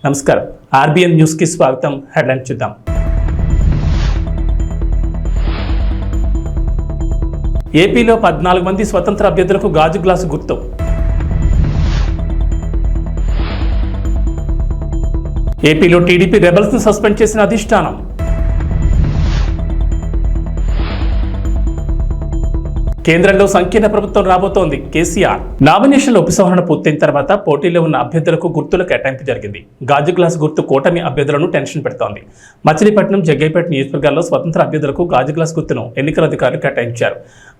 నమస్కారం RBN news కి స్వాగతం. హెడ్లైన్ చూద్దాం. ఏపీలో 14 మంది స్వతంత్ర అభ్యర్థులకు గాజు గ్లాసు గుర్తు. ఏపీలో టీడీపీ రెబల్స్ ను సస్పెండ్ చేసిన అధిష్టానం. కేంద్రంలో సంకీర్ణ ప్రభుత్వం రాబోతోంది కేసీఆర్. నామినేషన్ల ఉపసంహరణ పూర్తయిన తర్వాత పోటీలో ఉన్న అభ్యర్థులకు గుర్తుల కేటాయింపు జరిగింది. గాజు గ్లాస్ గుర్తు కూటమి అభ్యర్థులను టెన్షన్ పెడుతోంది. మచిలీపట్నం, జగ్గైపేట నియోజకవర్గాల్లో స్వతంత్ర అభ్యర్థులకు గాజు గ్లాస్ గుర్తును ఎన్నికల అధికారులు కేటాయించారు.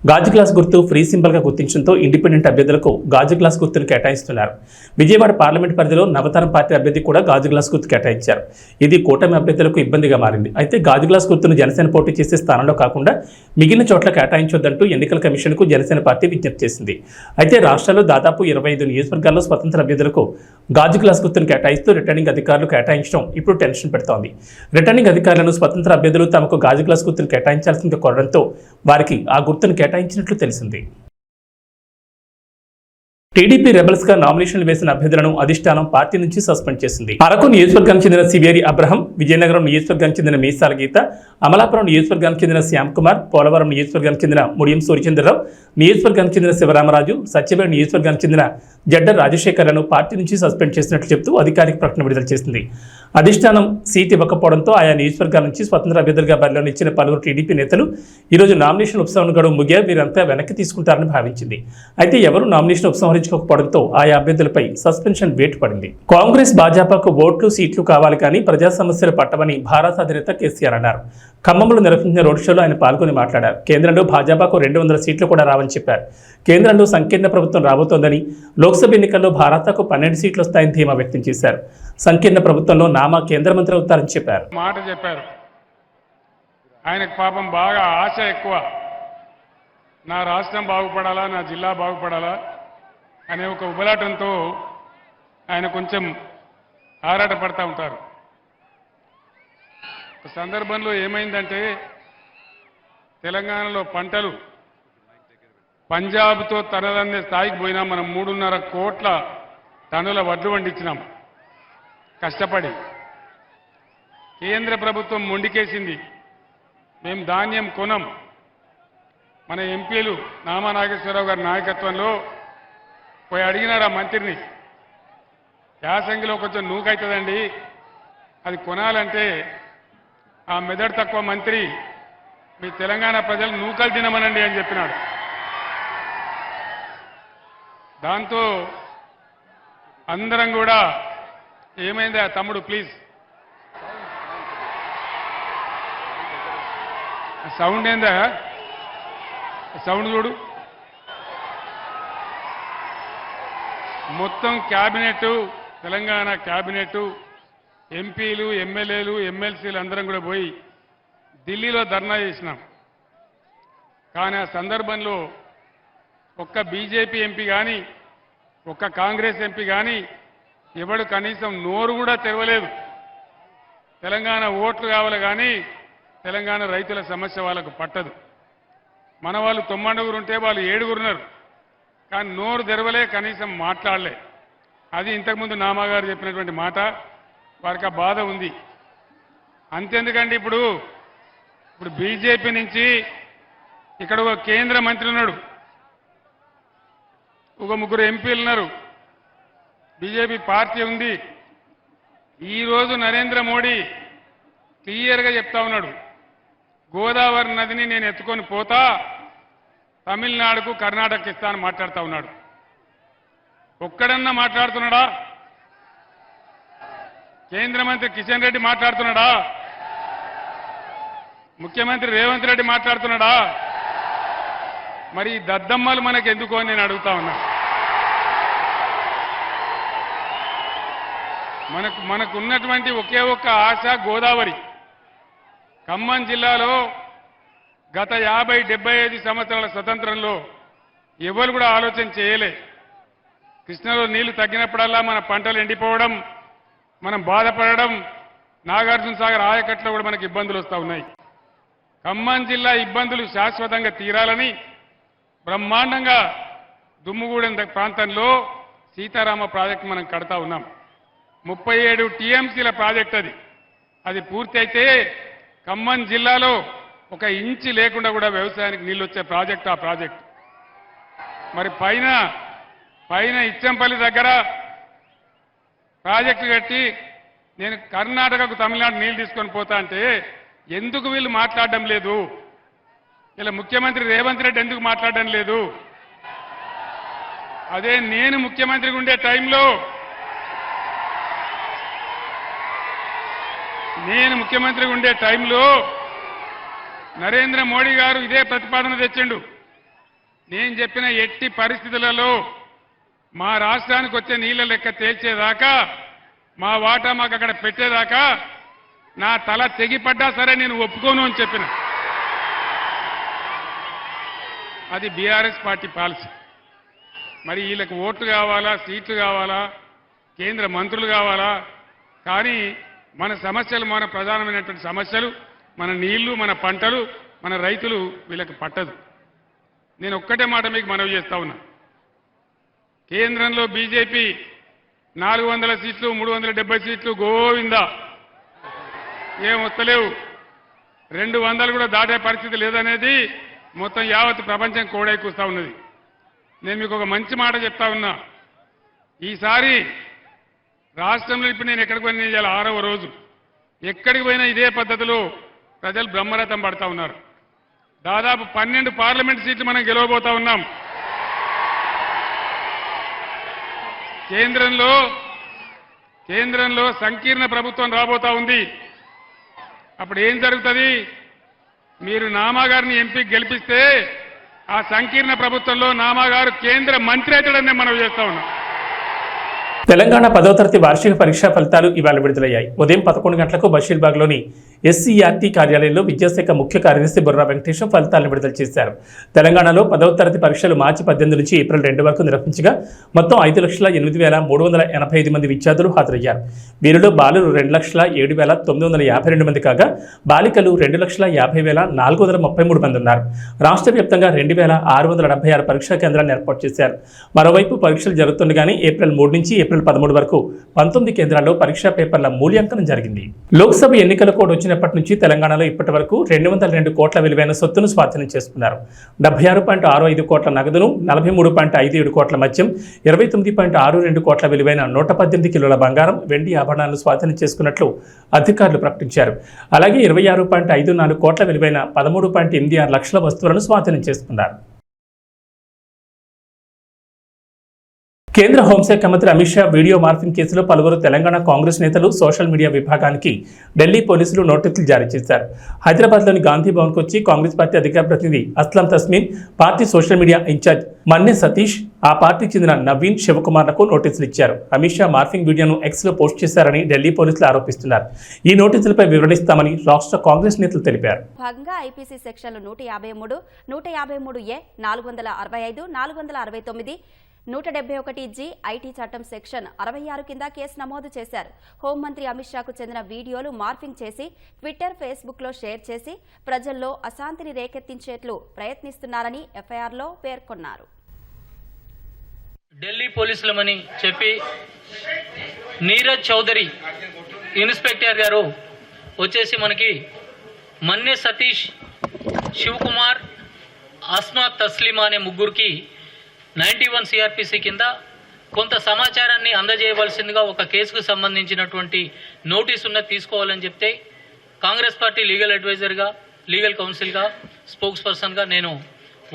గాజు గ్లాస్ గుర్తు ఫ్రీ సింబల్ గా గుర్తించడంతో ఇండిపెండెంట్ అభ్యర్థులకు గాజు గ్లాస్ గుర్తును కేటాయిస్తున్నారు. విజయవాడ పార్లమెంట్ పరిధిలో నవతరం పార్టీ అభ్యర్థి కూడా గాజు గ్లాస్ గుర్తు కేటాయించారు. ఇది కూటమి అభ్యర్థులకు ఇబ్బందిగా మారింది. అయితే గాజు గ్లాస్ గుర్తును జనసేన పోటీ చేసే స్థానంలో కాకుండా మిగిలిన చోట్ల కేటాయించొద్దంటూ ఎన్నికల కమిషన్కు జనసేన పార్టీ విజ్ఞప్తి చేసింది. అయితే రాష్ట్రంలో దాదాపు 25 నియోజకవర్గాల్లో స్వతంత్ర అభ్యర్థులకు గాజు గ్లాస్ గుర్తును కేటాయిస్తూ రిటర్నింగ్ అధికారులు కేటాయించడం ఇప్పుడు టెన్షన్ పెడుతోంది. రిటర్నింగ్ అధికారులను స్వతంత్ర అభ్యర్థులు తమకు గాజు గ్లాస్ గుర్తును కేటాయించాల్సింది కోరడంతో వారికి ఆ గుర్తును కేటాయించినట్లు తెలిసింది. టీడీపీ రెబల్స్ గా నామినేషన్లు వేసిన అభ్యర్థులను అధిష్టానం పార్టీ నుంచి సస్పెండ్ చేసింది. అరకు నియోజకవర్గానికి చెందిన సివేరి అబ్రహం, విజయనగరం నియోజకవర్గానికి చెందిన మీసాల గీత, అమలాపురం నియోజకవర్గానికి చెందిన శ్యామ్ కుమార్, పోలవరం నియోజకవర్గానికి చెందిన ముడియం సూర్యచంద్రరావు, నియోజకవర్గానికి చెందిన శివరామరాజు, సత్యవేడు నియోజకవర్గానికి చెందిన జడ్డ రాజశేఖర్లను పార్టీ నుంచి సస్పెండ్ చేసినట్లు చెబుతూ అధికారిక ప్రకటన విడుదల చేసింది. అధిష్టానం సీట్ ఇవ్వకపోవడంతో ఆయా నియోజకవర్గాల నుంచి స్వతంత్ర అభ్యర్థులుగా బరిలో నిచ్చిన పలువురు టీడీపీ నేతలు ఈరోజు నామినేషన్ ఉపసంహరణ గడువు ముగియా వీరంతా వెనక్కి తీసుకుంటారని భావించింది. అయితే ఎవరు నామినేషన్ ఉపసంహరించుకోకపోవడంతో ఆయా అభ్యర్థులపై సస్పెన్షన్ వేటు పడింది. కాంగ్రెస్, భాజపాకు ఓట్లు, సీట్లు కావాలి కానీ ప్రజా సమస్యలు పట్టవని భారత అధినేత కేసీఆర్ అన్నారు. ఖమ్మంలో నిర్వహించిన రోడ్ షోలో ఆయన పాల్గొని మాట్లాడారు. కేంద్రంలో భాజపాకు 200 సీట్లు కూడా రావని చెప్పారు. కేంద్రంలో సంకీర్ణ ప్రభుత్వం రాబోతోందని, లోక్సభ ఎన్నికల్లో భారతకు 12 సీట్లు వస్తాయని ధీమా వ్యక్తం చేశారు. సంకీర్ణ ప్రభుత్వంలో నామా కేంద్ర మంత్రి అవుతారని చెప్పారు. మాట చెప్పారు. ఆయనకు పాపం బాగా ఆశ ఎక్కువ. నా రాష్ట్రం బాగుపడాలా, నా జిల్లా బాగుపడాలా అనే ఒక ఉబలాటంతో ఆయన కొంచెం ఆరాటపడతా ఉంటారు. ఒక సందర్భంలో ఏమైందంటే తెలంగాణలో పంటలు పంజాబ్తో తనదన్నే స్థాయికి పోయినా మనం 3.5 కోట్ల టన్నుల వడ్లు పండించినాం కష్టపడి. కేంద్ర ప్రభుత్వం మొండికేసింది, మేము ధాన్యం కొనం. మన ఎంపీలు నామా నాగేశ్వరరావు గారి నాయకత్వంలో పోయి అడిగినారు ఆ మంత్రిని, యాసంగిలో కొంచెం నూకైతుందండి, అది కొనాలంటే ఆ మెదడు తక్కువ మంత్రి మీ తెలంగాణ ప్రజలు నూకలు తినమనండి అని చెప్పినాడు. దాంతో అందరం కూడా ఏమైందా తమ్ముడు ప్లీజ్ సౌండ్ ఏందా, సౌండ్ చూడు. మొత్తం క్యాబినెట్, తెలంగాణ క్యాబినెట్, ఎంపీలు, ఎమ్మెల్యేలు, ఎమ్మెల్సీలు అందరం కూడా పోయి ఢిల్లీలో ధర్నా చేసినాం. కానీ ఆ సందర్భంలో ఒక్క బీజేపీ ఎంపీ కానీ, ఒక్క కాంగ్రెస్ ఎంపీ కానీ ఎవడు కనీసం నోరు కూడా తెరవలేదు. తెలంగాణ ఓట్లు కావాలి కానీ తెలంగాణ రైతుల సమస్య వాళ్ళకు పట్టదు. మన వాళ్ళు 90 ఉంటే వాళ్ళు 7 ఉన్నారు, కానీ నోరు తెరవలే, కనీసం మాట్లాడలే. అది ఇంతకుముందు నామాగారు చెప్పినటువంటి మాట. వారికి ఆ బాధ ఉంది. అంతెందుకండి, ఇప్పుడు బీజేపీ నుంచి ఇక్కడ ఒక కేంద్ర మంత్రి ఉన్నాడు, ఒక 3 ఎంపీలు ఉన్నారు, బీజేపీ పార్టీ ఉంది. ఈరోజు నరేంద్ర మోడీ క్లియర్గా చెప్తా ఉన్నాడు, గోదావరి నదిని నేను ఎత్తుకొని పోతా, తమిళనాడుకు, కర్ణాటకకి ఇస్తానని మాట్లాడుతూ ఉన్నాడు. ఒక్కడన్నా మాట్లాడుతున్నాడా? కేంద్ర మంత్రి కిషన్ రెడ్డి మాట్లాడుతున్నాడా? ముఖ్యమంత్రి రేవంత్ రెడ్డి మాట్లాడుతున్నాడా? మరి ఈ దద్దమ్మలు మనకు ఎందుకు అని నేను అడుగుతా ఉన్నా. మనకున్నటువంటి ఒకే ఒక్క ఆశ గోదావరి. ఖమ్మం జిల్లాలో గత 50-75 సంవత్సరాల స్వతంత్రంలో ఎవరు కూడా ఆలోచన చేయలే. కృష్ణలో నీళ్లు తగ్గినప్పుడల్లా మన పంటలు ఎండిపోవడం, మనం బాధపడడం, నాగార్జున సాగర్ ఆయకట్లో కూడా మనకు ఇబ్బందులు వస్తూ ఉన్నాయి. ఖమ్మం జిల్లా ఇబ్బందులు శాశ్వతంగా తీరాలని బ్రహ్మాండంగా దుమ్ముగూడెం ప్రాంతంలో సీతారామ ప్రాజెక్టు మనం కడతా ఉన్నాం. 37 టీఎంసీల ప్రాజెక్ట్ అది పూర్తి అయితే ఖమ్మం జిల్లాలో ఒక ఇంచి లేకుండా కూడా వ్యవసాయానికి నీళ్ళు వచ్చే ప్రాజెక్ట్ ఆ ప్రాజెక్ట్. మరి పైన ఇచ్చంపల్లి దగ్గర ప్రాజెక్టు కట్టి నేను కర్ణాటకకు తమిళనాడు నీళ్లు తీసుకొని పోతా అంటే ఎందుకు వీళ్ళు మాట్లాడడం లేదు? ఇలా ముఖ్యమంత్రి రేవంత్ రెడ్డి ఎందుకు మాట్లాడడం లేదు? అదే నేను ముఖ్యమంత్రిగా ఉండే టైంలో నరేంద్ర మోడీ గారు ఇదే ప్రతిపాదన తెచ్చిండు. నేను చెప్పిన ఎట్టి పరిస్థితులలో మా రాష్ట్రానికి వచ్చే నీళ్ల లెక్క తేల్చేదాకా, మా వాటా మాకు అక్కడ పెట్టేదాకా నా తల తెగిపడ్డా సరే నేను ఒప్పుకోను అని చెప్పిన. అది బీఆర్ఎస్ పార్టీ పాలసీ. మరి వీళ్ళకి ఓట్లు కావాలా, సీట్లు కావాలా, కేంద్ర మంత్రులు కావాలా, కానీ మన సమస్యలు, మన ప్రధానమైనటువంటి సమస్యలు, మన నీళ్లు, మన పంటలు, మన రైతులు వీళ్ళకి పట్టదు. నేను ఒక్కటే మాట మీకు మనవి చేస్తా ఉన్నా. కేంద్రంలో బీజేపీ 400 సీట్లు, 370 సీట్లు గోవిందా, ఏం వస్తలేవు. 200 కూడా దాటే పరిస్థితి లేదనేది మొత్తం యావత్ ప్రపంచం కోడైకూస్తా ఉన్నది. నేను మీకు ఒక మంచి మాట చెప్తా ఉన్నా. ఈసారి రాష్ట్రంలో ఇప్పుడు నేను ఎక్కడికి పోయినా ఇవాళ 6వ రోజు, ఎక్కడికి పోయినా ఇదే పద్ధతిలో ప్రజలు బ్రహ్మరథం పడతా ఉన్నారు. దాదాపు 12 పార్లమెంట్ సీట్లు మనం గెలవబోతా ఉన్నాం. కేంద్రంలో సంకీర్ణ ప్రభుత్వం రాబోతా ఉంది. అప్పుడు ఏం జరుగుతుంది? మీరు నామాగారిని ఎంపీకి గెలిపిస్తే ఆ సంకీర్ణ ప్రభుత్వంలో నామాగారు కేంద్ర మంత్రి అవుతాడని మనం చేస్తా ఉన్నాం. తెలంగాణ 10వ తరగతి వార్షిక పరీక్షా ఫలితాలు ఇవాళ విడుదలయ్యాయి. ఉదయం 11 గంటలకు బషీర్బాగ్లోని ఎస్సీఆర్టీ కార్యాలయంలో విద్యాశాఖ ముఖ్య కార్యదర్శి బుర్రా వెంకటేశం ఫలితాలను విడుదల చేశారు. తెలంగాణలో 10వ తరగతి పరీక్షలు మార్చి 18 నుంచి ఏప్రిల్ 2 వరకు నిర్వహించగా మొత్తం 5,08,385 మంది విద్యార్థులు హాజరయ్యారు. వీరిలో బాలురు 2,07,952 మంది కాగా బాలికలు 2,50,433 మంది ఉన్నారు. రాష్ట్ర వ్యాప్తంగా 2,676 పరీక్షా కేంద్రాలను ఏర్పాటు చేశారు. మరోవైపు పరీక్షలు జరుగుతుండగానే ఏప్రిల్ 3 నుంచి ఏప్రిల్ 13 వరకు 19 కేంద్రాల్లో పరీక్షా పేపర్ల మూల్యాంకనం జరిగింది. లోక్సభ ఎన్నికల కోడ్ వచ్చినప్పటి నుంచి తెలంగాణలో ఇప్పటి వరకు 202 కోట్ల విలువైన సొత్తును స్వాధీనం చేసుకున్నారు. 76.65 కోట్ల నగదును, 43.57 కోట్ల మద్యం, 29.62 కోట్ల విలువైన 118 కిలోల బంగారం, వెండి ఆభరణాలను స్వాధీనం చేసుకున్నట్లు అధికారులు ప్రకటించారు. అలాగే 26.54 కోట్ల విలువైన 13.86 లక్షల వస్తువులను స్వాధీనం చేసుకున్నారు. కేంద్ర హోంశాఖ మంత్రి అమిత్ షా వీడియో మార్ఫింగ్ కేసులో పలువురు తెలంగాణ కాంగ్రెస్ నేతలు సోషల్ మీడియా విభాగానికి ఢిల్లీ పోలీసులు నోటీసులు జారీ చేశారు. హైదరాబాద్లోని గాంధీ భవన్కు వచ్చి కాంగ్రెస్ పార్టీ అధికార ప్రతినిధి Aslam Tasmeen, party social media incharge Manne Satish, ఆ పార్టీకి చెందిన నవీన్ శివకుమార్లకు నోటీసులు ఇచ్చారు. అమిత్ షా మార్ఫింగ్ వీడియోను ఎక్స్లో పోస్ట్ చేశారని ఢిల్లీ పోలీసులు ఆరోపిస్తున్నారు. ఈ నోటీసులపై వివరణిస్తామని రాష్ట్ర కాంగ్రెస్ నేతలు తెలిపారు. భాగంగా ఐపీసీ సెక్షన్లు 153, 153A, 465, 469, 171G, ఐటీ చట్టం సెక్షన్ 66 కింద కేసు నమోదు చేశారు. హోంమంత్రి అమిత్ షాకు చెందిన వీడియోలు మార్ఫింగ్ చేసి ట్విట్టర్, ఫేస్బుక్లో షేర్ చేసి ప్రజల్లో అశాంతిని రేకెత్తించేట్లు ప్రయత్నిస్తున్నారని ఎఫ్ఐఆర్లో పేర్కొన్నారు. ఢిల్లీ పోలీసులమని చెప్పి నీరజ్ చౌదరి ఇన్స్పెక్టర్ గారు వచ్చేసి మనకి మన్నె సతీష్, శివకుమార్, అస్మా తస్లీమా అనే ముగ్గురికి 91 సిఆర్పిసి కింద కొంత సమాచారాన్ని అందజేయవలసిందిగా ఒక కేసుకు సంబంధించినటువంటి నోటీస్ ఉన్నది తీసుకోవాలని చెప్తే కాంగ్రెస్ పార్టీ లీగల్ అడ్వైజర్గా, లీగల్ కౌన్సిల్గా, స్పోక్స్ పర్సన్గా నేను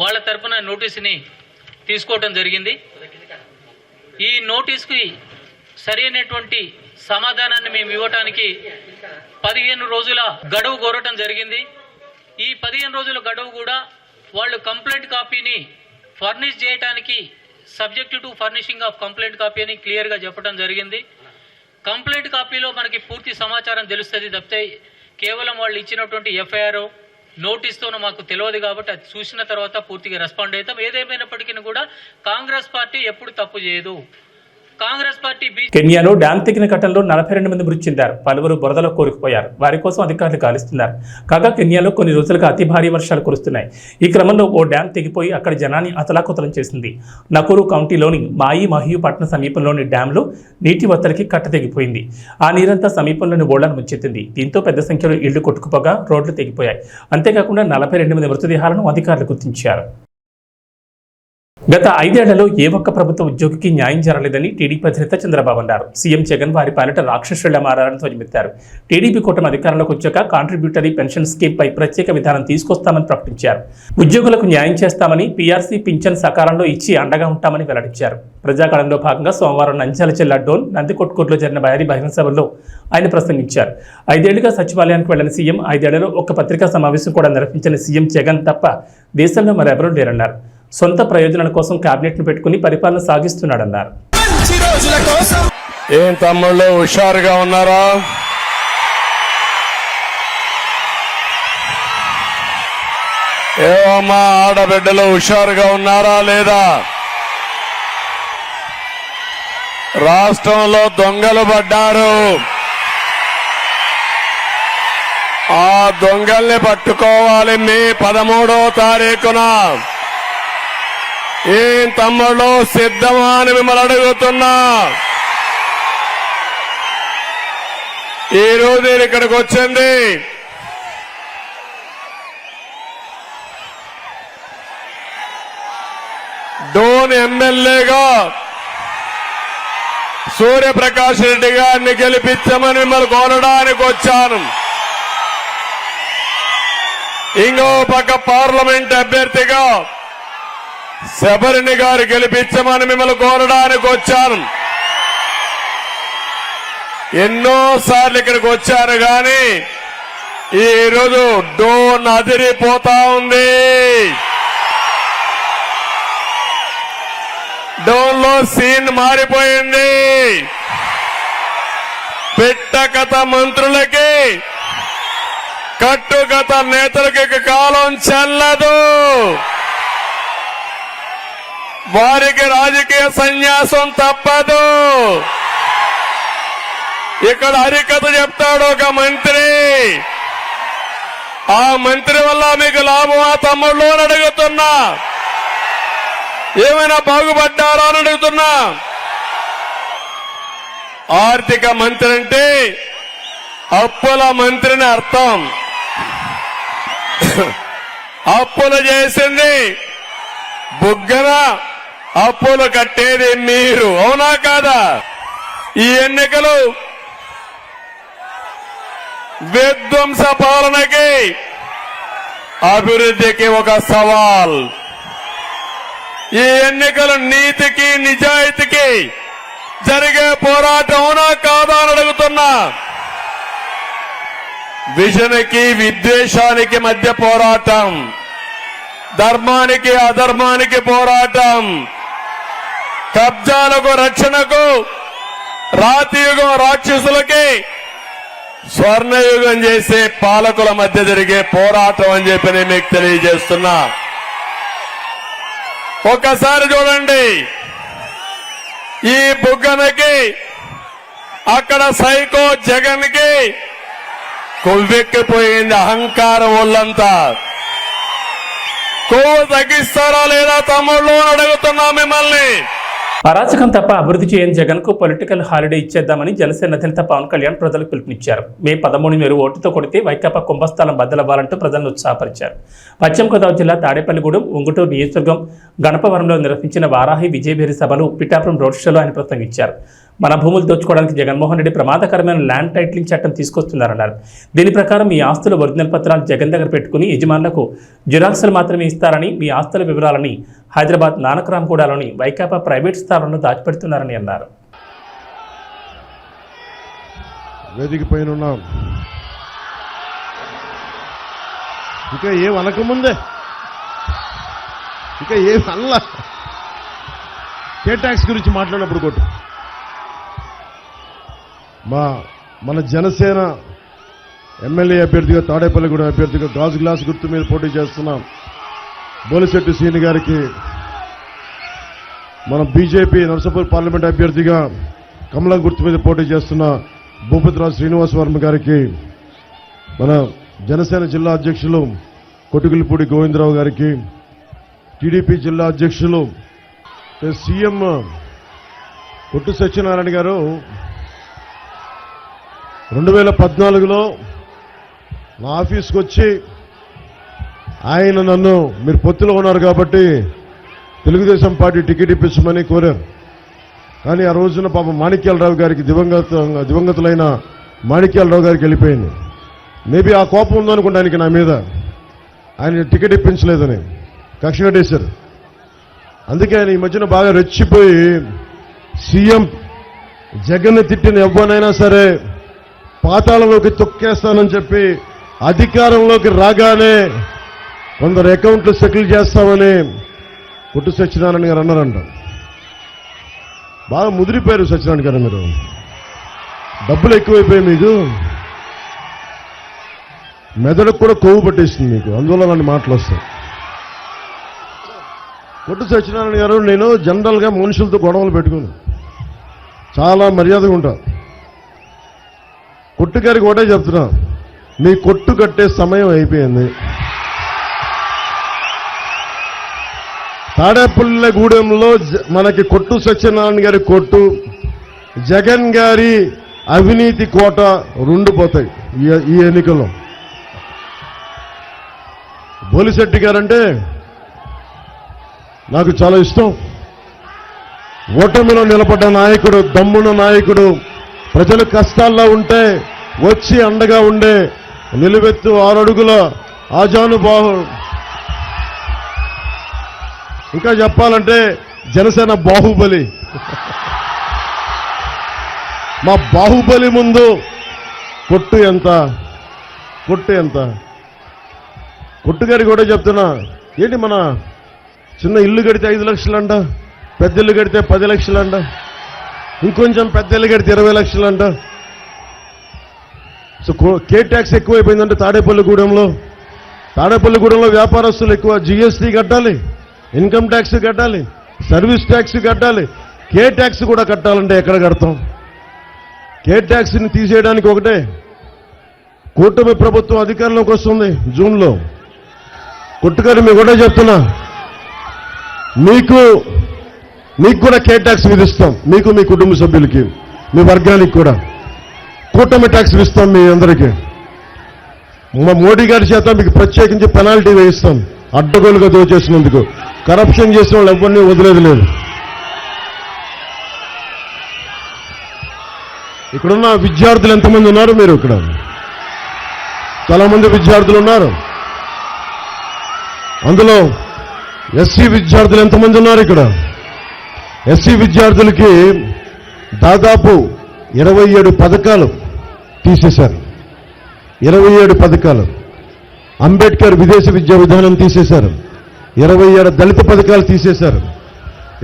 వాళ్ళ తరఫున నోటీసుని తీసుకోవడం జరిగింది. ఈ నోటీస్కి సరైనటువంటి సమాధానాన్ని మేము ఇవ్వటానికి 15 రోజుల గడువు కోరటం జరిగింది. ఈ 15 రోజుల గడువు కూడా వాళ్ళు కంప్లైంట్ కాపీని ఫర్నిష్ చేయడానికి subject to furnishing of complaint copy అని క్లియర్గా చెప్పడం జరిగింది. కంప్లైంట్ కాపీలో మనకి పూర్తి సమాచారం తెలుస్తుంది తప్పితే కేవలం వాళ్ళు ఇచ్చినటువంటి ఎఫ్ఐఆర్ నోటీస్తోనూ మాకు తెలియదు కాబట్టి అది చూసిన తర్వాత పూర్తిగా రెస్పాండ్ అవుతాం. ఏదేమైనప్పటికీ కూడా కాంగ్రెస్ పార్టీ ఎప్పుడు తప్పు చేయదు. కాంగ్రెస్ పార్టీ కెన్యాలో డ్యాం తెగిన ఘటనలో 42 మంది మృతి చెందారు. పలువురు బురదలో కూరుకుపోయారు. వారి కోసం అధికారులు గాలిస్తున్నారు. కాగా కెన్యాలో కొన్ని రోజులుగా అతి భారీ వర్షాలు కురుస్తున్నాయి. ఈ క్రమంలో ఓ డ్యాం తెగిపోయి అక్కడ జనాన్ని అతలాకుతలం చేసింది. నకూరు కౌంటీలోని మాయి మహియు పట్టణ సమీపంలోని డ్యాంలో నీటి ఒత్తడికి కట్ట తెగిపోయింది. ఆ నీరంతా సమీపంలోని ఓళ్లను ముంచెత్తింది. దీంతో పెద్ద సంఖ్యలో ఇళ్లు కొట్టుకుపోగా రోడ్లు తెగిపోయాయి. అంతేకాకుండా 42 మంది మృతదేహాలను అధికారులు గుర్తించారు. గత 5 ఏళ్లలో ఏ ఒక్క ప్రభుత్వ ఉద్యోగికి న్యాయం జరగలేదని టీడీపీ అధినేత చంద్రబాబు అన్నారు. సీఎం జగన్ వారి పాలిట రాక్షసులా మారారని ధ్వజమెత్తారు. టీడీపీ కూటమి అధికారంలోకి వచ్చాక కాంట్రిబ్యూటరీ పెన్షన్ స్కీమ్ పై ప్రత్యేక విధానం తీసుకొస్తామని ప్రకటించారు. ఉద్యోగులకు న్యాయం చేస్తామని, పీఆర్సీ పింఛన్ సకాలంలో ఇచ్చి అండగా ఉంటామని వెల్లడించారు. ప్రజాకాలంలో భాగంగా సోమవారం నంద్యాల జిల్లా డోన్ నందికొట్కూరులో జరిగిన భారీ బహిరంగ సభలో ఆయన ప్రసంగించారు. 5 ఏళ్లుగా సచివాలయానికి వెళ్లిన సీఎం 5 ఏళ్లలో ఒక్క పత్రికా సమావేశం కూడా నిర్వహించిన సీఎం జగన్ తప్ప దేశంలో మరెవరూ లేరన్నారు. సొంత ప్రయోజనాల కోసం కేబినెట్ ను పెట్టుకుని పరిపాలన సాగిస్తున్నాడన్నారు. ఏం తమ్ముళ్ళు హుషారుగా ఉన్నారా? ఏమమ్మా ఆడబిడ్డలు హుషారుగా ఉన్నారా లేదా? రాష్ట్రంలో దొంగలు పడ్డారు. ఆ దొంగల్ని పట్టుకోవాలి మే 13వ తారీఖున. ఏం తమ్ముళ్ళు సిద్ధమా అని మిమ్మల్ని అడుగుతున్నా. ఈ రోజు నేను ఇక్కడికి వచ్చింది డోన్ ఎమ్మెల్యేగా సూర్యప్రకాష్ రెడ్డి గారిని గెలిపించమని మిమ్మల్ని కోరడానికి వచ్చాను. ఇంకో పక్క పార్లమెంట్ అభ్యర్థిగా శబరిని గారు గెలిపించమని మిమ్మల్ని కోరడానికి వచ్చాను. ఎన్నోసార్లు ఇక్కడికి వచ్చారు కానీ ఈ రోజు డోన్ అదిరిపోతా ఉంది. డోన్ లో సీన్ మారిపోయింది. పెట్టకథ మంత్రులకి, కట్టుకథ నేతలకి కాలం చెల్లదు. వారికి రాజకీయ సన్యాసం తప్పదు. ఇక్కడ హరికథ చెప్తాడు ఒక మంత్రి. ఆ మంత్రి వల్ల మీకు లాభమా తమ్ముళ్ళు అని అడుగుతున్నా. ఏమైనా బాగుపడ్డారా అని అడుగుతున్నా. ఆర్థిక మంత్రి అంటే అప్పుల మంత్రిని అర్థం. అప్పులు చేసింది బుగ్గన, అప్పులు కట్టేది మీరు. అవునా కాదా? ఈ ఎన్నికలు విధ్వంస పాలనకి, అభివృద్ధికి ఒక సవాల్. ఈ ఎన్నికలు నీతికి, నిజాయితీకి జరిగే పోరాటం. అవునా కాదా అని అడుగుతున్నా. విజన్కి, విద్వేషానికి మధ్య పోరాటం, ధర్మానికి అధర్మానికి పోరాటం, కబ్జాలకు రక్షణకు, రాతియుగం రాక్షసులకి స్వర్ణయుగం చేసే పాలకుల మధ్య జరిగే పోరాటం అని చెప్పి నేను మీకు తెలియజేస్తున్నా. ఒక్కసారి చూడండి, ఈ బుగ్గనకి, అక్కడ సైకో జగన్ కి కొవ్వెక్కిపోయింది అహంకారం ఒళ్ళంతా. కొవ్వు తగ్గిస్తారా లేదా తమ్ముళ్ళు అని అడుగుతున్నా మిమ్మల్ని. అరాచకం తప్ప అభివృద్ధి చేయని జగన్ కు పొలిటికల్ హాలిడే ఇచ్చేద్దామని జనసేన అధినేత పవన్ కళ్యాణ్ ప్రజలకు పిలుపునిచ్చారు. మే 13 మీరు ఓటుతో కొడితే వైకాపా కుంభస్థలం బద్దలవ్వాలంటూ ప్రజలను ఉత్సాహపరిచారు. పశ్చిమ గోదావరి జిల్లా తాడేపల్లిగూడెం, ఉంగుటూరు నియోజకవర్గం గణపవరంలో నిర్వహించిన వారాహి విజయభేరి సభలు, పిఠాపురం రోడ్ షోలో ఆయన ప్రసంగించారు. మన భూములు దోచుకోవడానికి జగన్మోహన్ రెడ్డి ప్రమాదకరమైన ల్యాండ్ టైటిలింగ్ చట్టం తీసుకొస్తున్నారన్నారు. దీని ప్రకారం మీ ఆస్తుల ఒరిజినల్ పత్రాలు జగన్ దగ్గర పెట్టుకుని యజమానులకు జిరాక్సులు మాత్రమే ఇస్తారని, మీ ఆస్తుల వివరాలని హైదరాబాద్ నానక్రామ్గూడలోని వైకాపా ప్రైవేట్ స్థావరంలో దాచిపెడుతున్నారని అన్నారు. వేదిక పైన ఉన్నాం. ఇంకా ఏం అనకముందే, ఇంకా ఏం అనలా, కే ట్యాక్స్ గురించి మాట్లాడినప్పుడు కొట్టు. మన జనసేన ఎమ్మెల్యే అభ్యర్థిగా, తాడేపల్లిగూడెం అభ్యర్థిగా గాజు గ్లాస్ గుర్తు మీద పోటీ చేస్తున్నాం బోలిశెట్టి శ్రీని గారికి మన బీజేపీ నర్సాపూర్ పార్లమెంట్ అభ్యర్థిగా కమలం గుర్తు మీద పోటీ చేస్తున్న భూపతిరాజు శ్రీనివాస్ వర్మ గారికి, మన జనసేన జిల్లా అధ్యక్షులు కొట్టుకులపూడి గోవిందరావు గారికి, టీడీపీ జిల్లా అధ్యక్షులు సీఎం కొట్టు సత్యనారాయణ గారు 2014లో నా ఆఫీస్కి వచ్చి ఆయన నన్ను మీరు పొత్తులో ఉన్నారు కాబట్టి తెలుగుదేశం పార్టీ టికెట్ ఇప్పించమని కోరారు. కానీ ఆ రోజున పాపం మాణిక్యాలరావు గారికి దివంగతులైన మాణిక్యాలరావు గారికి వెళ్ళిపోయింది. మేబీ ఆ కోపం ఉందనుకుంటా ఆయనకి నా మీద, ఆయన టికెట్ ఇప్పించలేదని కక్ష కట్టేశారు. అందుకే ఆయన ఈ మధ్యన బాగా రెచ్చిపోయి సీఎం జగన్ తిట్టిన ఎవ్వనైనా సరే పాతాళంలోకి తొక్కేస్తానని చెప్పి అధికారంలోకి రాగానే కొందరు అకౌంట్లు సెటిల్ చేస్తామని కొట్టు సత్యనారాయణ గారు అన్నారంట. బాగా ముదిరిపోయారు సత్యనారాయణ గారు, మీరు డబ్బులు ఎక్కువైపోయాయి, మీకు మెదడుకు కూడా కొవ్వు పట్టేస్తుంది మీకు, అందువల్ల అలాంటి మాటలు వస్తాయి. కొట్టు సత్యనారాయణ గారు, నేను జనరల్గా మనుషులతో గొడవలు పెట్టుకుని చాలా మర్యాదగా ఉంటా. కొట్టు గారికి ఒకటే చెప్తున్నా, మీ కొట్టు కట్టే సమయం అయిపోయింది. తాడేపల్లిగూడెంలో మనకి కొట్టు సత్యనారాయణ గారి కొట్టు, జగన్ గారి అవినీతి కోట రెండు పోతాయి ఈ ఎన్నికల్లో. బోలిశెట్టి గారంటే నాకు చాలా ఇష్టం. ఓటమిలో నిలబడ్డ నాయకుడు, దమ్మున నాయకుడు, ప్రజలు కష్టాల్లో ఉంటే వచ్చి అండగా ఉండే నిలువెత్తు 6 అడుగుల ఆజానుబాహు. ఇంకా చెప్పాలంటే జనసేన బాహుబలి. మా బాహుబలి ముందు కొట్టు ఎంత, కొట్టు ఎంత. కొట్టు గారికి కూడా చెప్తున్నా, ఏంటి మన చిన్న ఇల్లు కడితే 5 లక్షలంట, పెద్ద ఇల్లు కడితే 10 లక్షలంట, ఇంకొంచెం పెద్ద ఇల్లు కడితే 20 లక్షలంట. సో కే ట్యాక్స్ ఎక్కువైపోయిందంటే తాడేపల్లిగూడెంలో వ్యాపారస్తులు ఎక్కువ, జీఎస్టీ కట్టాలి, ఇన్కమ్ ట్యాక్స్ కట్టాలి, సర్వీస్ ట్యాక్స్ కట్టాలి. కే ట్యాక్స్ కూడా కట్టాలంటే ఎక్కడ కడతాం? కే ట్యాక్స్ని తీసేయడానికి ఒకటే, కూటమి ప్రభుత్వం అధికారంలోకి వస్తుంది జూన్లో. కొట్టుగారు మీకు కూడా చెప్తున్నా, మీకు కూడా కే ట్యాక్స్ విధిస్తాం, మీకు మీ కుటుంబ సభ్యులకి, మీ వర్గానికి కూడా కూటమి ట్యాక్స్ ఇస్తాం. మీ అందరికీ మా మోడీ గారి చేత మీకు ప్రత్యేకించి పెనాల్టీ వేయిస్తాం, అడ్డగోలుగా దోచేసినందుకు. కరప్షన్ చేసిన వాళ్ళు ఎవరిని వదిలేదు లేదు. ఇక్కడున్న విద్యార్థులు ఎంతమంది ఉన్నారు? మీరు ఇక్కడ చాలా మంది విద్యార్థులు ఉన్నారు. అందులో ఎస్సీ విద్యార్థులు ఎంతమంది ఉన్నారు? ఇక్కడ ఎస్సీ విద్యార్థులకి దాదాపు 27 పథకాలు తీసేశారు. 27 పథకాలు. అంబేద్కర్ విదేశీ విద్యా విధానం తీసేశారు. 27 దళిత పథకాలు తీసేశారు.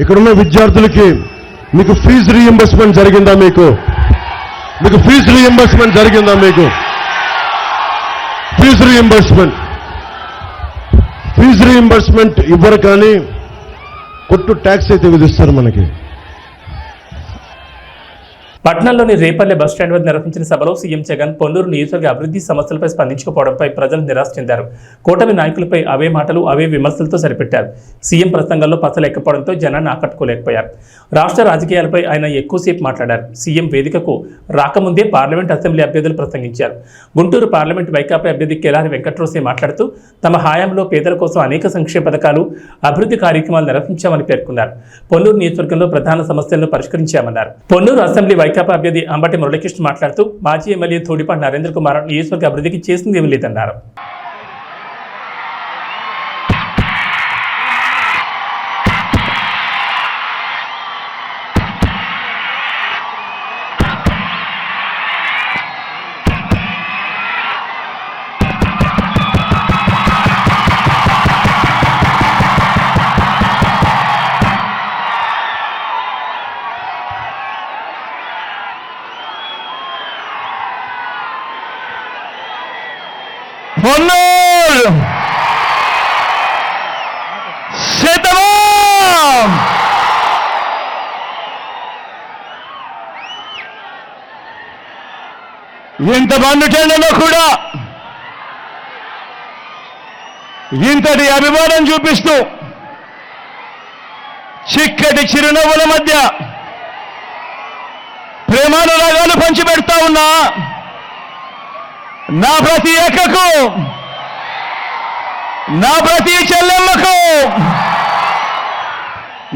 ఇక్కడున్న విద్యార్థులకి మీకు ఫీజు రీయింబర్స్మెంట్ జరిగిందా? మీకు ఫీజు రీయింబర్స్మెంట్ జరిగిందా? మీకు ఫీజు రీయింబర్స్మెంట్ ఇవ్వరు, కానీ కొట్టు ట్యాక్స్ అయితే విధిస్తారు మనకి. పట్నంలోని రేపల్లె బస్టాండ్ వద్ద నిర్వహించిన సభలో సీఎం జగన్ పొన్నూరు నియోజకవర్గ అభివృద్ధి సమస్యలపై స్పందించకపోవడంపై ప్రజలు నిరాశ చెందారు. కూటమి నాయకులపై అవే మాటలు, అవే విమర్శలతో సరిపెట్టారు. సీఎం ప్రసంగంలో పచ్చలేకపోవడంతో జనాన్ని ఆకట్టుకోలేకపోయారు. రాష్ట్ర రాజకీయాలపై ఆయన ఎక్కువసేపు మాట్లాడారు. సీఎం వేదికకు రాకముందే పార్లమెంట్, అసెంబ్లీ అభ్యర్థులు ప్రసంగించారు. గుంటూరు పార్లమెంట్ వైకాపా అభ్యర్థి కెలారి వెంకట్రోసే మాట్లాడుతూ తమ హయాంలో పేదల కోసం అనేక సంక్షేమ పథకాలు, అభివృద్ధి కార్యక్రమాలు నిర్వహించామని పేర్కొన్నారు. పొన్నూరు నియోజకవర్గంలో ప్రధాన సమస్యలను పరిష్కరించామన్నారు. పొన్నూరు అసెంబ్లీ వైకాపా అభ్యర్థి అంబటి మురళీకృష్ణ మాట్లాడుతూ మాజీ ఎమ్మెల్యే ధూళిపాటి నరేంద్ర కుమార్ నియోజకవర్గ అభివృద్ధికి చేసిందేమీ లేదన్నారు. పొన్నూరు శతమం ఇంత మండుటెండలో కూడా ఇంతటి అభిమానం చూపిస్తూ చిక్కటి చిరునవ్వుల మధ్య ప్రేమానురాగాలు పంచిపెడతా ఉన్నా నా ప్రతి అక్కకు, నా ప్రతి చెల్లెమ్మకు,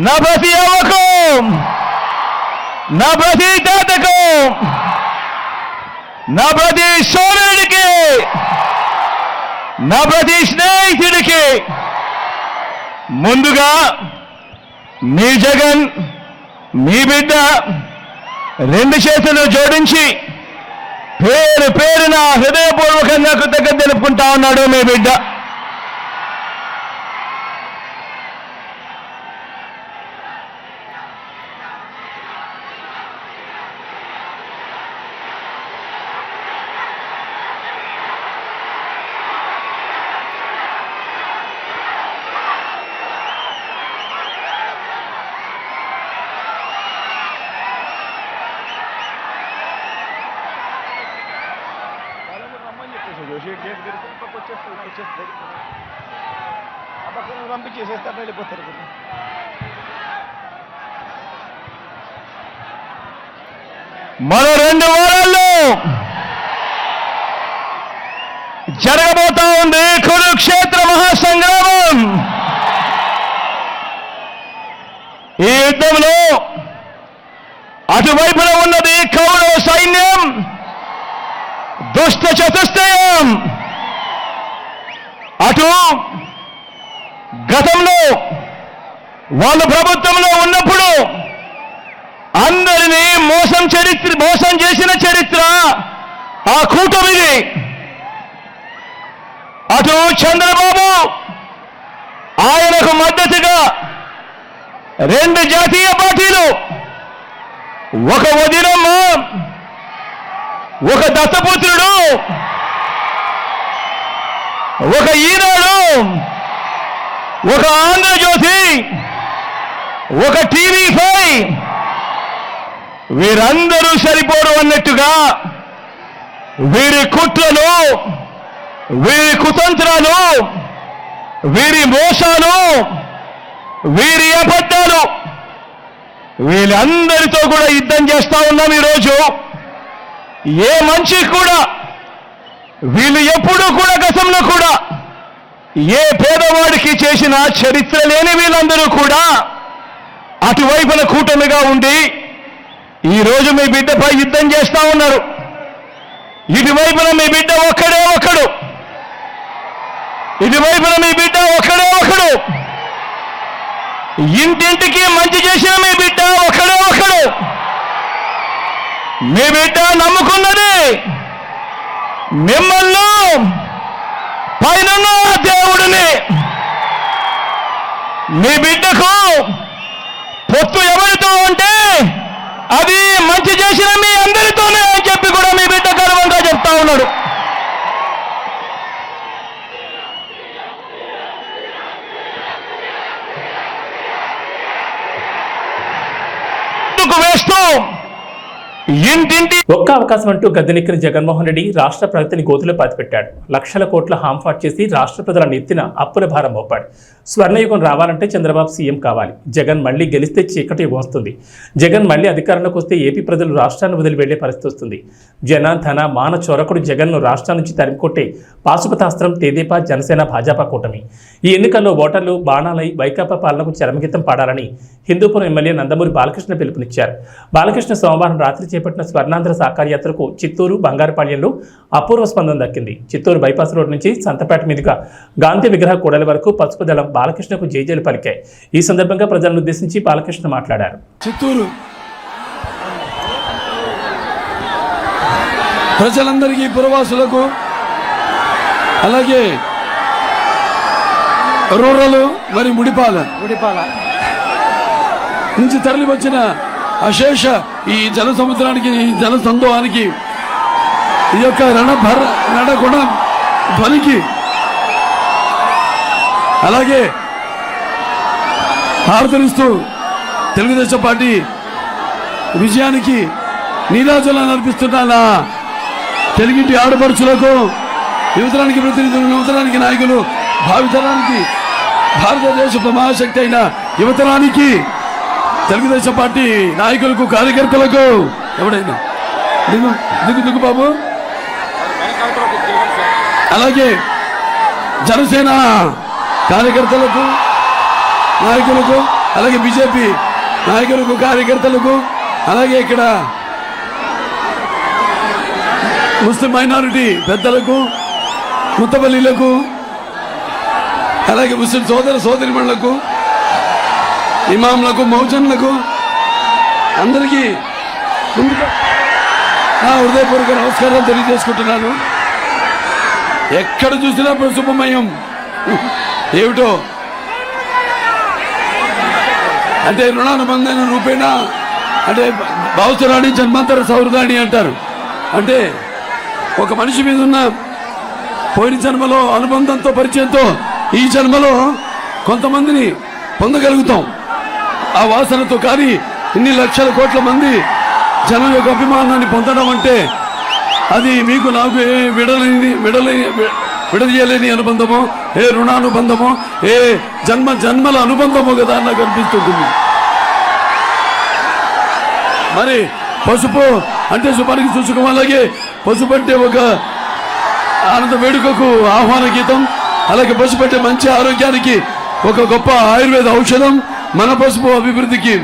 నా ప్రతి అవ్వకు, నా ప్రతి తాతకు, నా ప్రతి సోదరుడికి, నా ప్రతి స్నేహితుడికి ముందుగా మీ జగన్, మీ బిడ్డ రెండు చేతులు జోడించి పేరు పేరున హృదయపూర్వకంగా కృతజ్ఞత తెలుపుకుంటా ఉన్నాడు మీ బిడ్డ. మరో 2 వారాల్లో జరగబోతా ఉంది కురుక్షేత్ర మహాసంగ్రామం. ఈ యుద్ధంలో అటువైపున ఉన్నది కౌరవ సైన్యం, దుష్ట చతుష్టయం. అటు గతంలో వాళ్ళు ప్రభుత్వంలో ఉన్నప్పుడు అందరినీ మోసం చేసిన చరిత్ర ఆ కూటమిది. అటు చంద్రబాబు, ఆయనకు మద్దతుగా 2 జాతీయ పార్టీలు, ఒక వదినమ్మ, ఒక దత్తపుత్రుడు, ఒక ఈనాడు, ఒక ఆంధ్రజ్యోతి, ఒక టీవీ5, వీరందరూ సరిపోరు అన్నట్టుగా వీరి కుట్రలు, వీరి కుతంత్రాలు, వీరి మోసాలు, వీరి అబద్ధాలు, వీళ్ళందరితో కూడా యుద్ధం చేస్తా ఉన్నాం ఈరోజు. ఏ మనిషి కూడా వీళ్ళు ఎప్పుడూ కూడా గతంలో కూడా ఏ పేదవాడికి చేసిన చరిత్ర లేని వీళ్ళందరూ కూడా అటువైపున కూటమిగా ఉండి ఈరోజు మీ బిడ్డపై యుద్ధం చేస్తా ఉన్నారు. ఇటువైపున మీ బిడ్డ ఒక్కడే ఒకడు, ఇటువైపున మీ బిడ్డ ఒక్కడే ఒకడు, ఇంటింటికి మంచి చేసిన మీ బిడ్డ ఒక్కడే ఒకడు. మీ బిడ్డ నమ్ముకున్నది మిమ్మల్ని, పైన దేవుడిని. మీ బిడ్డకు పొత్తు ఎవరితో ఉంటే అది మంచి చేసిన మీ అందరితోనే అని చెప్పి కూడా మీ బిడ్డ గర్వంగా చెప్తా ఉన్నాడు. వేస్తూ ఇంటింటి ఒక్క అవకాశం అంటూ గద్దెనెక్కిన జగన్మోహన్ రెడ్డి రాష్ట్ర ప్రగతిని గోతులో పాతిపెట్టాడు. లక్షల కోట్ల హాంఫాట్ చేసి రాష్ట్ర ప్రజల నెత్తిన అప్పుల భారం మోపాడు. స్వర్ణయుగం రావాలంటే చంద్రబాబు సీఎం కావాలి. జగన్ మళ్లీ గెలిస్తే చీకటి యుగం వస్తుంది. జగన్ మళ్లీ అధికారంలోకి వస్తే ఏపీ ప్రజలు రాష్ట్రాన్ని వదిలి వెళ్లే పరిస్థితి వస్తుంది. జన ధన మాన చొరకుడు జగన్ను రాష్ట్రం నుంచి తరిమికొట్టే పాశుపతాస్త్రం తెదేపా, జనసేన, భాజపా కూటమి. ఈ ఎన్నికల్లో ఓటర్లు బాణాలై వైకాపా పాలనకు చరమగీతం పాడాలని హిందూపురం ఎమ్మెల్యే నందమూరి బాలకృష్ణ పిలుపునిచ్చారు. బాలకృష్ణ సోమవారం రాత్రి చేపట్టిన స్వర్ణాంధ్ర సాకార యాత్రకు చిత్తూరు, బంగారుపాళ్యంలో అపూర్వ స్పందన దక్కింది. చిత్తూరు బైపాస్ రోడ్ నుంచి సంతపేట మీదుగా గాంధీ విగ్రహ కూడలి వరకు పసుపు దళం బాలకృష్ణకు జైజేలు పలికాయి. ఈ సందర్భంగా ప్రజలను ఉద్దేశించి బాలకృష్ణ మాట్లాడారు. చిత్తూరు ప్రజలందరికీ, పురవాసులకు, అలాగే రూరల్ మరి ముడిపాల నుంచి తరలి వచ్చిన అశేష ఈ జన సముద్రానికి, ఈ జన సందోహానికి, ఈ యొక్క రణగుణ ధ్వనికి, అలాగే హారతనిస్తూ తెలుగుదేశం పార్టీ విజయానికి నీరాజనాలు అర్పిస్తున్న తెలుగింటి ఆడపడుచులకు, యువతరానికి ప్రతినిధులు, యువతరానికి నాయకులు, భావితరానికి భారతదేశ మహాశక్తి అయిన యువతరానికి, తెలుగుదేశం పార్టీ నాయకులకు, కార్యకర్తలకు, ఎవడైనా దిగు బాబు, అలాగే జనసేన కార్యకర్తలకు, నాయకులకు, అలాగే బీజేపీ నాయకులకు, కార్యకర్తలకు, అలాగే ఇక్కడ ముస్లిం మైనారిటీ పెద్దలకు, ముత్తపల్లిలకు, అలాగే ముస్లిం సోదరిమణులకు, ఇమాంలకు, మౌజన్లకు అందరికీ ముందుగా నా హృదయపూర్వక నమస్కారాలు తెలియజేసుకుంటున్నాను. ఎక్కడ చూసినా శుభమయం ఏమిటో అంటే రుణానుబంధన రూపేణ అంటే భావసురాణి జన్మాంతర సౌహృదాన్ని అంటారు. అంటే ఒక మనిషి మీద ఉన్న పోయిన జన్మలో అనుబంధంతో, పరిచయంతో ఈ జన్మలో కొంతమందిని పొందగలుగుతాం ఆ వాసనతో. కానీ ఇన్ని లక్షల కోట్ల మంది జనం యొక్క అభిమానాన్ని పొందడం అంటే అది మీకు నాకు ఏ విడదీయలేని అనుబంధమో, ఏ రుణానుబంధమో, ఏ జన్మల అనుబంధమో కదా నాకు అనిపిస్తుంది. మరి పసుపు అంటే శుభానికి సూచకం, అలాగే పసుపు అంటే ఒక ఆనంద వేడుకకు ఆహ్వాన గీతం, అలాగే పసుపు అంటే మంచి ఆరోగ్యానికి ఒక గొప్ప ఆయుర్వేద ఔషధం, మన పసుపు అభివృద్ధికి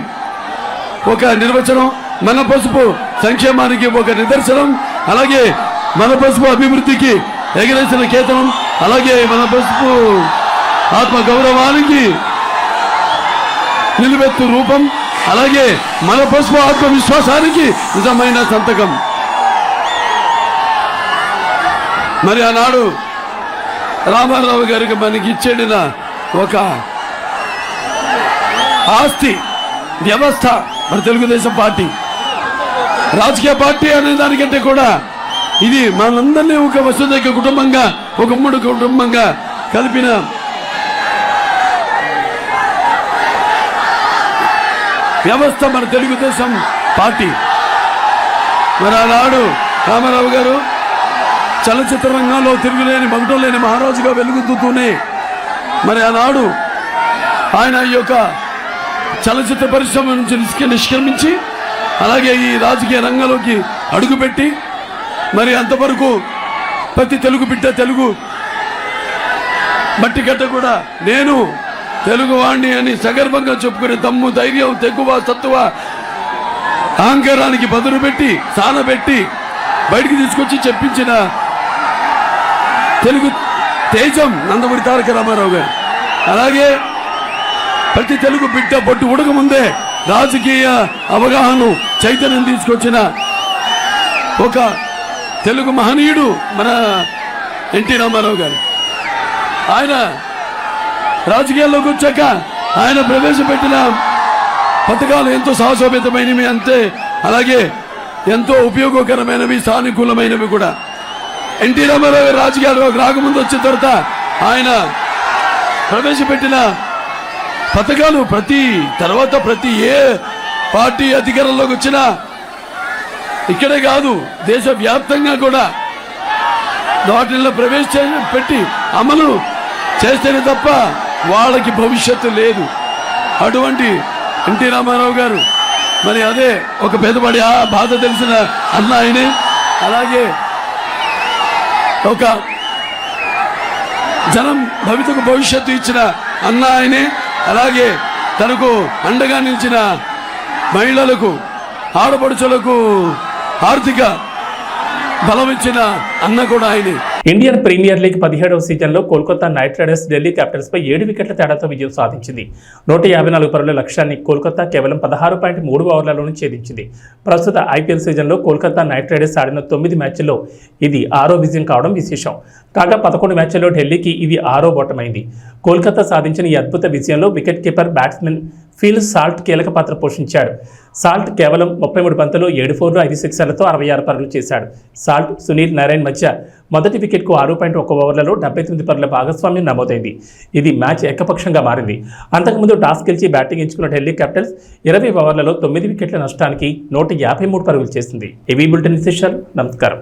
ఒక నిర్వచనం, మన పసుపు సంక్షేమానికి ఒక నిదర్శనం, అలాగే మన పసుపు అభివృద్ధికి ఎగరేసిన కేతనం, అలాగే మన పసుపు ఆత్మ గౌరవానికి నిలువెత్తు రూపం, అలాగే మన పసుపు ఆత్మవిశ్వాసానికి నిజమైన సంతకం. మరి ఆనాడు రామారావు గారికి మనకి ఇచ్చేడిన ఒక ఆస్తి వ్యవస్థ మన తెలుగుదేశం పార్టీ. రాజకీయ పార్టీ అనే దానికంటే కూడా ఇది మనందరినీ ఒక వసుదైక కుటుంబంగా, ఒక ఉమ్మడి కుటుంబంగా కలిపిన వ్యవస్థ మన తెలుగుదేశం పార్టీ. మరి ఆనాడు రామారావు గారు చలచిత్ర రంగంలో తిరుగులేని, మగటం లేని మహారాజుగా వెలుగుతూనే మరి ఆనాడు ఆయన ఈ యొక్క చలచిత్ర పరిశ్రమ నుంచి నిష్క్రమించి అలాగే ఈ రాజకీయ రంగంలోకి అడుగుపెట్టి మరి అంతవరకు ప్రతి తెలుగు బిడ్డ, తెలుగు మట్టి గడ్డ కూడా నేను తెలుగువాణ్ణి అని సగర్వంగా చెప్పుకునే దమ్ము, ధైర్యం, తెగువ, సత్తువ, అహంకారానికి బదులు పెట్టి, సానబెట్టి బయటికి తీసుకొచ్చి చెప్పించిన తెలుగు తేజం నందమూరి తారక రామారావు గారు. అలాగే ప్రతి తెలుగు బిడ్డ బొట్టు ఉడక ముందే రాజకీయ అవగాహన, చైతన్యం తీసుకొచ్చిన ఒక తెలుగు మహనీయుడు మన ఎన్టీ రామారావు గారు. ఆయన రాజకీయాల్లోకి వచ్చాక ఆయన ప్రవేశపెట్టిన పథకాలు ఎంతో సాహసోపేతమైనవి, అంతే అలాగే ఎంతో ఉపయోగకరమైనవి, సానుకూలమైనవి కూడా. ఎన్టీ రామారావు గారు రాజకీయాల్లోకి రాకముందు వచ్చిన తర్వాత ఆయన ప్రవేశపెట్టిన పథకాలు ప్రతి ఏ పార్టీ అధికారంలోకి వచ్చినా ఇక్కడే కాదు దేశవ్యాప్తంగా కూడా వాటిల్లో ప్రవేశపెట్టి అమలు చేస్తేనే తప్ప వాళ్ళకి భవిష్యత్తు లేదు. అటువంటి ఎన్టీ రామారావు గారు మరి అదే ఒక పెద్దవాడి బాధ తెలిసిన అన్న ఆయనే. అలాగే ఒక జనం భవిష్యత్తు ఇచ్చిన అన్న ఆయనే. అలాగే తనకు అండగా నిలిచిన మహిళలకు, ఆడపడుచులకు ఆర్థిక బలం ఇచ్చిన అన్న కూడా ఆయనే. ఇండియన్ ప్రీమియర్ లీగ్ 17వ సీజన్లో కోల్కతా నైట్ రైడర్స్ ఢిల్లీ క్యాపిటల్స్పై 7 వికెట్ల తేడాతో విజయం సాధించింది. 154 పరుగుల లక్ష్యాన్ని కోల్కతా కేవలం 16.3 ఓవర్లలోనే ఛేదించింది. ప్రస్తుత ఐపీఎల్ సీజన్లో కోల్కతా నైట్ రైడర్స్ ఆడిన 9 మ్యాచ్ల్లో ఇది 6వ విజయం కావడం విశేషం. కాగా 11 మ్యాచ్ల్లో ఢిల్లీకి ఇది 6వ ఓటమైంది. కోల్కతా సాధించిన ఈ అద్భుత విజయంలో wicket keeper batsmen Phil Salt కీలక పాత్ర పోషించాడు. సాల్ట్ కేవలం 33 బంతులు 7 4లు 5 6లతో 66 పరుగులు చేశాడు. సాల్ట్, సునీల్ నారాయణ్ మధ్య మొదటి వికెట్కు 6.1 ఓవర్లలో 79 పరుగుల భాగస్వామ్యం నమోదైంది. ఇది మ్యాచ్ ఏకపక్షంగా మారింది. అంతకుముందు టాస్ గెలిచి బ్యాటింగ్ ఎంచుకున్న ఢిల్లీ క్యాపిటల్స్ 20 ఓవర్లలో 9 వికెట్ల నష్టానికి 153 పరుగులు చేసింది. ఏవీ బులెటిన్ విశేషాలు. నమస్కారం.